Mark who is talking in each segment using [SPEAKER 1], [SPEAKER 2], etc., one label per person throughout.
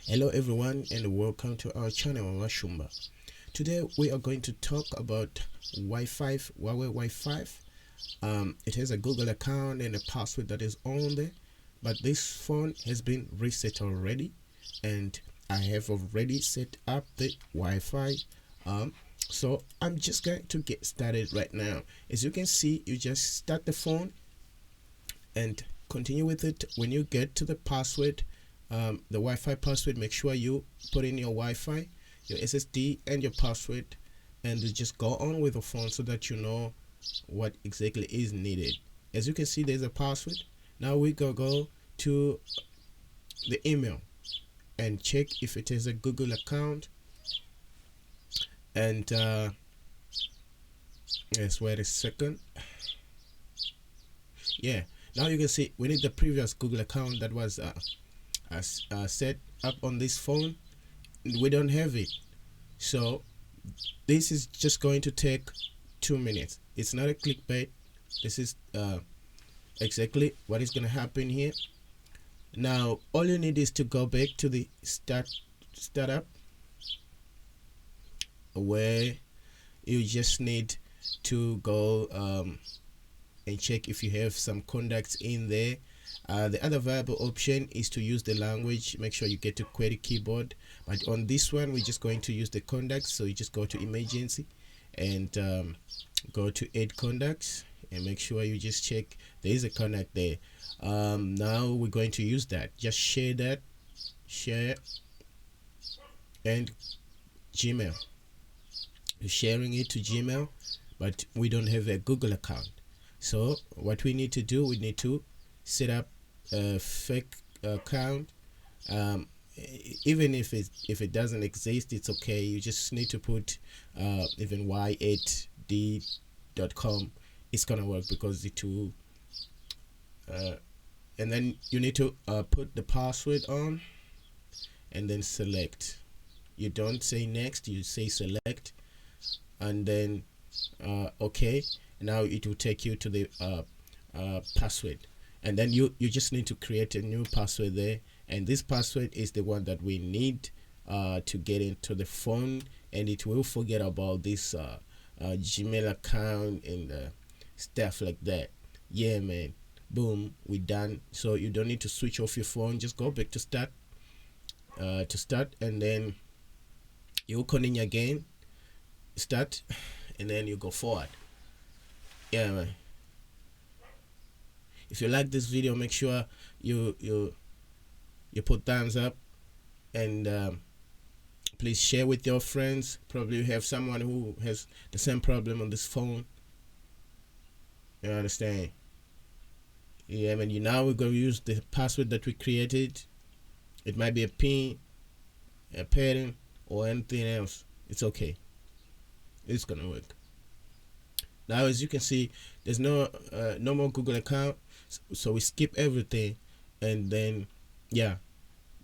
[SPEAKER 1] Hello everyone and welcome to our channel Vashumba. Today we are going to talk about Huawei Wi-Fi. It has a Google account and a password that is on there, but this phone has been reset already and I have already set up the Wi-Fi. So I'm just going to get started right now. As you can see, you just start the phone and continue with it. When you get to the password, the Wi-Fi password, make sure you put in your Wi-Fi, your SSD and your password, and just go on with the phone so that you know what exactly is needed. As you can see, there's a password. Now we go to the email and check if it is a Google account, and yes, wait a second. Yeah, now you can see we need the previous Google account that was set up on this phone. We don't have it, so this is just going to take 2 minutes. It's not a clickbait. This is exactly what is going to happen here. Now all you need is to go back to the startup, where you just need to go and check if you have some contacts in there. The other viable option is to use the language. Make sure you get to QWERTY keyboard, but on this one we're just going to use the contacts. So you just go to emergency and go to add contacts and make sure you just check there is a contact there. Now we're going to use that. Just share and Gmail. You're sharing it to Gmail, but we don't have a Google account. So what we need to do, we need to set up a fake account. Even if it doesn't exist, it's okay. You just need to put even y8d.com. It's gonna work because it will and then you need to put the password on and then select. You don't say next, you say select, and then okay. Now it will take you to the password, and then you just need to create a new password there, and this password is the one that we need to get into the phone, and it will forget about this Gmail account and stuff like that. Yeah man, boom, we're done. So you don't need to switch off your phone. Just go back to start and then you continue again, start, and then you go forward. Yeah man, if you like this video, make sure you put thumbs up, and please share with your friends. Probably you have someone who has the same problem on this phone. You understand? Yeah man, now we're going to use the password that we created. It might be a pin, a pattern, or anything else. It's okay, it's gonna work. Now as you can see, there's no more Google account, so we skip everything, and then yeah,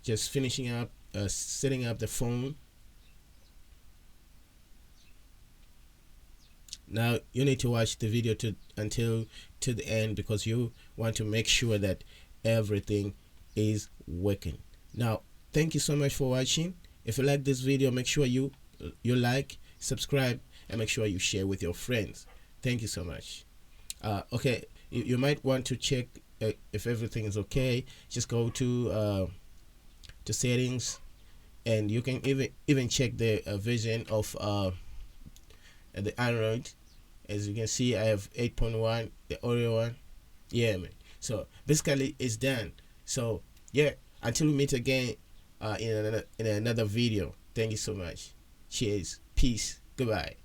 [SPEAKER 1] just finishing up setting up the phone. Now you need to watch the video until the end, because you want to make sure that everything is working. Now thank you so much for watching. If you like this video, make sure you like, subscribe, and make sure you share with your friends. Thank you so much. Okay, you might want to check if everything is okay. Just go to settings, and you can even check the version of the Android. As you can see, I have 8.1, the Oreo one. Yeah man, so basically it's done. So yeah, until we meet again in another video. Thank you so much. Cheers, peace, goodbye.